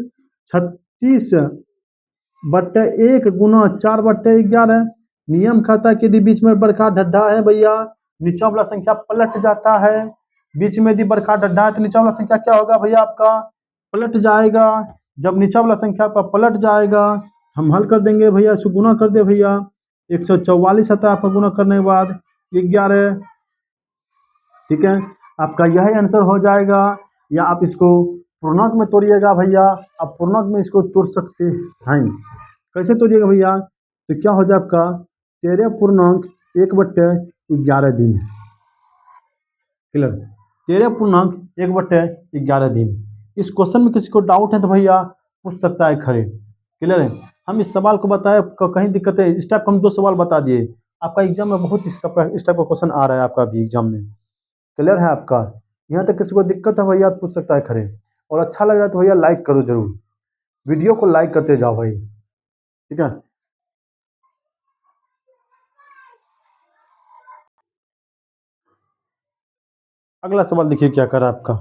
36/1 गुना 4/11। नियम खाता है कि यदि बीच में बरखा ढड्ढा है भैया, नीचा वाला संख्या पलट जाता है। बीच में यदि बरखा ढड्ढा है तो नीचा वाला संख्या क्या होगा भैया आपका, पलट जाएगा। जब नीचा वाला संख्या आपका पलट जाएगा, हम हल कर देंगे भैया, इसको गुना कर दे भैया। 144 आता है आपका गुना करने के बाद 11। ठीक है, आपका यही आंसर हो जाएगा। या आप इसको पूर्णांक में तोड़िएगा भैया, आप पूर्णांक में इसको तोड़ सकते हैं। कैसे तोड़िएगा भैया, तो क्या हो जाए आपका 13.1/11 दिन। क्लियर, 13.1/11 दिन। इस क्वेश्चन में किसी को डाउट है तो भैया पूछ सकता है खड़े। क्लियर है, हम इस सवाल को बताए कहीं दिक्कत है, इस टाइप हम 2 सवाल बता दिए। आपका एग्जाम में बहुत इस टाइप का क्वेश्चन आ रहा है आपका भी एग्जाम में। क्लियर है आपका, यहाँ तक किसी को दिक्कत है भैया पूछ सकता है खड़े। और अच्छा लग रहा है तो भैया लाइक करो जरूर, वीडियो को लाइक करते जाओ भाई। ठीक है, अगला सवाल देखिए क्या कर रहा है आपका।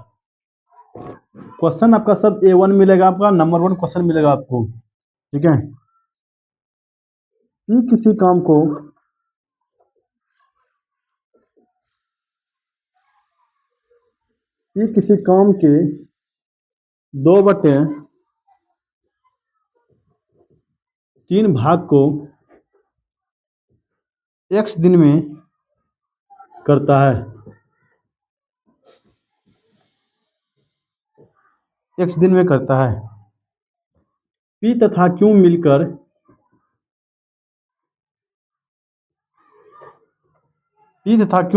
क्वेश्चन आपका सब A1 मिलेगा, आपका नंबर 1 क्वेश्चन मिलेगा आपको। ठीक है, कि किसी काम को कि किसी काम के 2/3 भाग को x दिन में करता है, x दिन में करता है। P तथा Q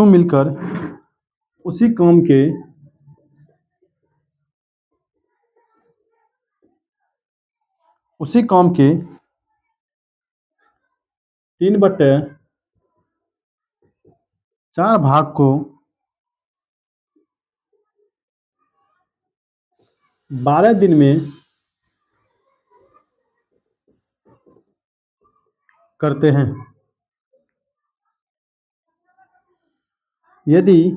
मिलकर उसी काम के उसी काम के 3/4 भाग को 12 दिन में करते हैं। यदि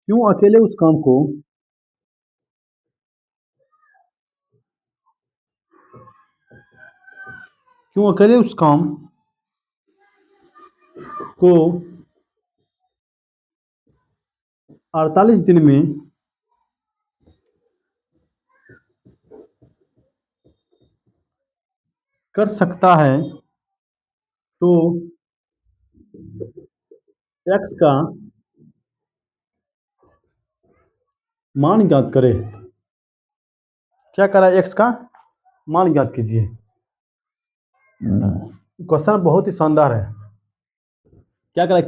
क्यों अकेले उस काम को क्यों अकेले उस काम को 48 दिन में कर सकता है, तो x का मान ज्ञात करें। क्या करा, x का मान ज्ञात कीजिए। क्वेश्चन बहुत ही शानदार है। क्या करा,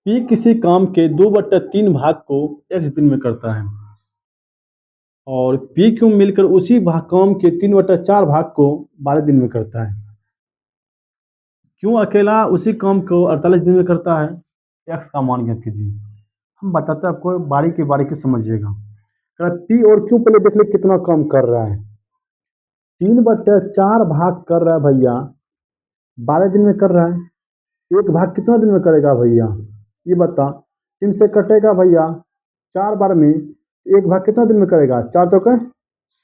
P किसी काम के 2/3 भाग को x दिन में करता है और P क्यों मिलकर उसी काम के 3/4 भाग को 12 दिन में करता है। क्यों अकेला उसी काम को 48 दिन में करता है, x का मान ज्ञात कीजिए। हम बताते हैं आपको, बारीकी बारीकी समझिएगा। P और Q पहले देख ले कितना काम कर रहा है। 3/4 भाग कर रहा है भैया, 12 दिन में कर रहा है। एक भाग कितना दिन में करेगा भैया, ये बता। 3 से कटेगा भैया 4 बार में, एक भाग कितना दिन में करेगा, 4 चौके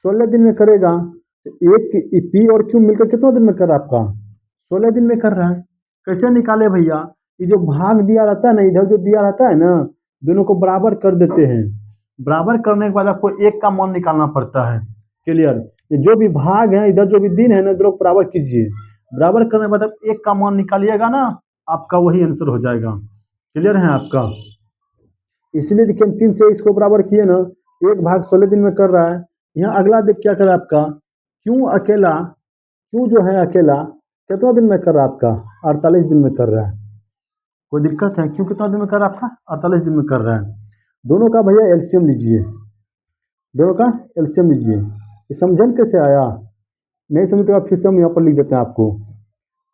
16 दिन में करेगा। तो एक P और Q मिलकर कितना दिन में कर रहा है आपका, 16 दिन में कर रहा है। कैसे निकाले भैया, ये जो भाग दिया रहता है ना, इधर जो दिया रहता है ना, दोनों को बराबर कर देते हैं। बराबर करने के बाद आपको एक का मान निकालना पड़ता है। क्लियर, ये जो भी भाग है, इधर जो भी दिन है ना, दोनों को बराबर कीजिए। बराबर करने के बाद आप एक का मान निकालिएगा ना, आपका वही आंसर हो जाएगा। क्लियर है आपका, इसलिए देखिए हम 3 से इसको बराबर किए ना, एक भाग 16 दिन में कर रहा है। यहाँ अगला देख क्या कर रहा है आपका, क्यों अकेला, क्यों जो है अकेला कितना दिन में कर रहा है आपका, 48 दिन में कर रहा है। कोई दिक्कत है, क्यों कितना दिन में कर रहा है आपका, 48 दिन में कर रहा है। दोनों का भैया एलसीएम लीजिए, दोनों का एलसीएम लीजिए। ये समझन कैसे आया, नहीं समझ तो आप फिर से हम यहाँ पर लिख देते हैं आपको,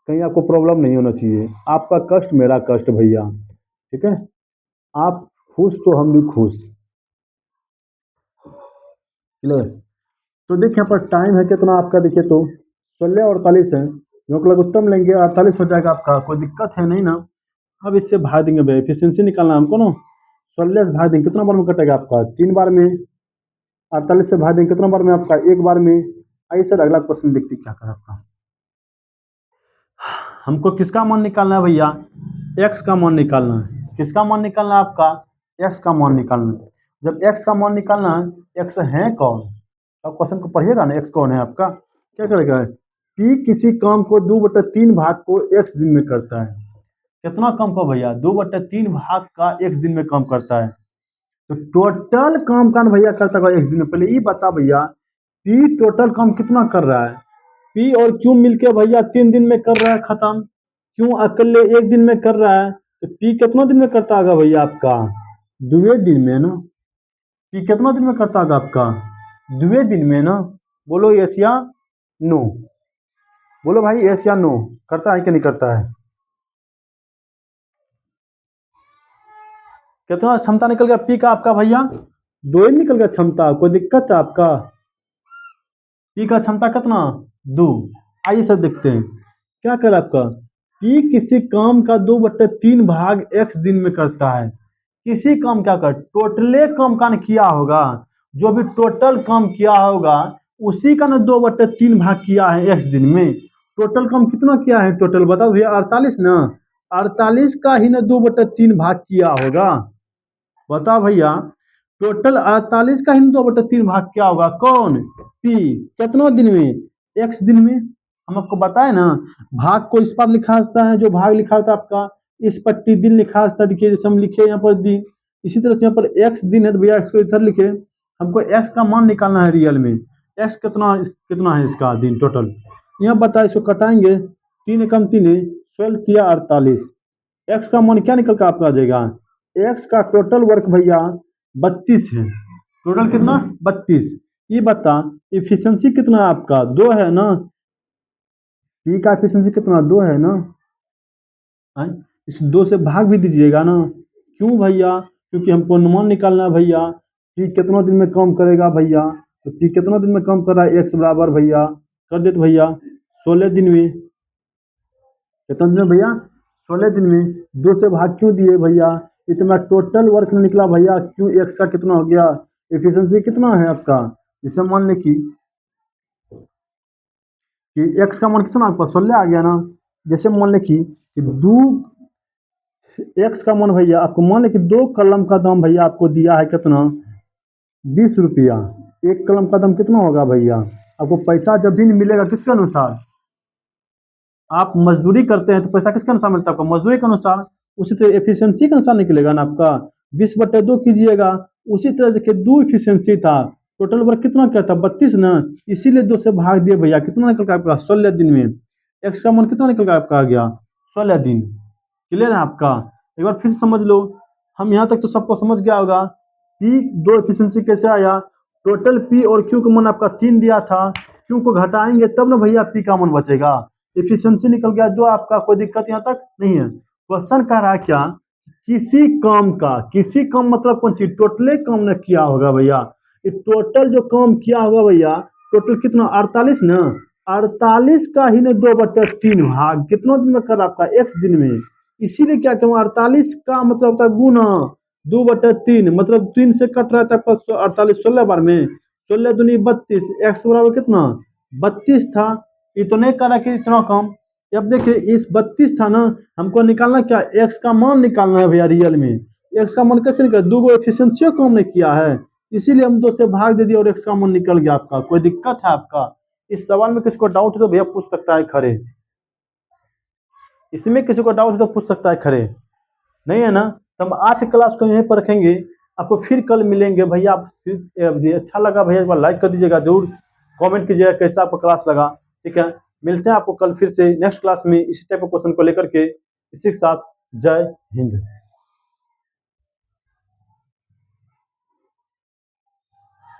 कहीं आपको प्रॉब्लम नहीं होना चाहिए। आपका कष्ट मेरा कष्ट भैया, ठीक है, आप खुश तो हम भी खुश। क्लियर, तो देखिए यहाँ पर टाइम है कितना आपका, देखिए तो 16:48 है। जो कि लघुत्तम लेंगे 48 हो जाएगा आपका, कोई दिक्कत है नहीं ना। अब इससे भाग देंगे भाई, एफिशिएंसी निकालना हमको ना। 16 से भाग देंगे, कितना बार में कटेगा आपका, 3 बार में। 48 से भाग देंगे कितना बार में आपका, एक बार में। आइए सर अगला क्वेश्चन देखते क्या कर आपका। हमको किसका मान निकालना है भैया, एक्स का मान निकालना है। किसका मान निकालना है आपका, एक्स का मान निकालना है। जब एक्स का मान निकालना है, एक्स है कौन, अब क्वेश्चन को पढ़िएगा ना, एक्स कौन है आपका, क्या करेगा, पी किसी काम को 2/3 भाग को एक्स दिन में करता है। कितना काम को भैया, 2/3 भाग का एक्स दिन में काम करता है। तो टोटल काम का भैया करता है एक दिन में। पहले ये बता भैया, पी टोटल काम कितना कर रहा है, पी और क्यू मिलके भैया 3 दिन में कर रहा है खत्म, क्यों अकेले एक दिन में कर रहा है, तो पी कितना दिन में करता होगा भैया आपका, 2 दिन में ना। पी कितना दिन में करता होगा आपका, 2 दिन में ना। बोलो यस या नो, बोलो भाई यस या नो, करता है कि नहीं करता है। कितना क्षमता निकल गया पी का आपका भैया, 2 ही निकल गया क्षमता, कोई दिक्कत है आपका, पी का क्षमता कितना, 2। आइए सर देखते हैं क्या कर आपका, पी किसी काम का 2/3 भाग एक्स दिन में करता है। किसी काम क्या कर, टोटले काम का न किया होगा, जो भी टोटल काम किया होगा उसी का ना 2/3 भाग किया है एक्स दिन में। टोटल काम कितना किया है, टोटल बताओ भैया, 48 ना, 48 का ही ना 2/3 भाग किया होगा। बताओ भैया, टोटल 48 का ही 2/3 भाग क्या होगा, कौन, पी, कितना दिन में, एक्स दिन में। हम आपको बताए ना, भाग को इस पर लिखा होता है, जो भाग लिखा होता है आपका इस पट्टी दिन लिखा होता है, देखिए जैसे हम लिखे यहाँ पर दिन, इसी तरह से यहाँ पर एक्स दिन है तो भैया एक्स को इधर लिखे। हमको एक्स का मान निकालना है रियल में, एक्स कितना कितना है इसका दिन टोटल, यहाँ बताए, इसको कटाएंगे, 3 एकम 3 12 तिया 48, एक्स का मान क्या निकल कर आपका आ जाएगा, एक्स का टोटल वर्क भैया 32 है, टोटल कितना 32। ये बता इफिशियंसी कितना है आपका, 2 है ना, पी का एफिशिएंसी कितना, 2 है ना। आय? इस 2 से भाग भी दीजिएगा ना, क्यों भैया, क्योंकि हमको अनुमान निकालना है भैया, पी कितना दिन में काम करेगा भैया, तो पी कितना दिन में काम कर रहा है, एक्स बराबर भैया कर देते भैया 16 दिन में। कितना दिन में भैया, 16 दिन में। 2 से भाग क्यों दिए भैया, इतना टोटल वर्क निकला भैया, क्यों एक्स का कितना हो गया, एफिशिएंसी कितना है आपका, जैसे मान लें कि एक्स का मान कितना आपका 16 आ गया ना। जैसे मान लें कि दो एक्स का मान भैया आपको, मान लें कि 2 कलम का दाम भैया आपको दिया है कितना, 20 रुपया। एक कलम का दाम कितना होगा भैया, आपको पैसा जब भी मिलेगा किसके अनुसार, आप मजदूरी करते हैं तो पैसा किसके अनुसार मिलता है आपको, मजदूरी के अनुसार। उसी तरह एफिशिएंसी के अनुसार निकलेगा ना आपका, 20/2 कीजिएगा। उसी तरह देखिए 2 एफिशिएंसी था, टोटल वर्क कितना क्या था, 32 ना, इसीलिए 2 से भाग दिए भैया, कितना निकल गया आपका 16 दिन में। एक्स का मान कितना निकल गया आपका आ गया 16 दिन। क्लियर है आपका, एक बार फिर समझ लो। हम यहाँ तक तो सबको समझ गया होगा, पी 2 एफिशिएंसी कैसे आया, टोटल पी और क्यू का मान आपका 3 दिया था, क्यू को घटाएंगे तब ना भैया पी का मान बचेगा। एफिशिएंसी निकल गया 2 आपका, कोई दिक्कत यहाँ तक नहीं है। क्वेश्चन कह रहा है क्या, किसी काम का, किसी काम मतलब कौन चीज, टोटले काम ने किया होगा भैया। ये टोटल जो काम किया होगा भैया, टोटल कितना 48 ना, 48 का ही ने 2/3 भाग कितना दिन में कर आपका, एक्स दिन में। इसीलिए क्या कहूँ, 48 का मतलब होता है गुना 2/3, मतलब 3 से कट रहा था आपका 48 16 बार में, 16 दूनी 32, एक्स बराबर कितना 32 था। ये तो नहीं करा कि इतना कम। अब देखिए इस 32 था ना, हमको निकालना क्या, एक्स का मान निकालना है भैया रियल में। एक्स का मान कैसे निकल, 2 एफिशिएंसी कम नहीं किया है, इसीलिए हम 2 से भाग दे दिए और एक्स का मान निकल गया आपका। कोई दिक्कत है आपका, इस सवाल में किसी को डाउट है तो भैया पूछ सकता है खड़े, इसमें किसी को डाउट है तो पूछ सकता है खड़े, नहीं है ना। तो हम आज की क्लास को यहीं पर रखेंगे, आपको फिर कल मिलेंगे भैया। आप फिर अच्छा लगा भैया एक बार लाइक कर दीजिएगा, जरूर कमेंट कीजिएगा कैसा आपको क्लास लगा। ठीक है, मिलते हैं आपको कल फिर से नेक्स्ट क्लास में इसी टाइप के क्वेश्चन को लेकर के। इसी के साथ जय हिंद।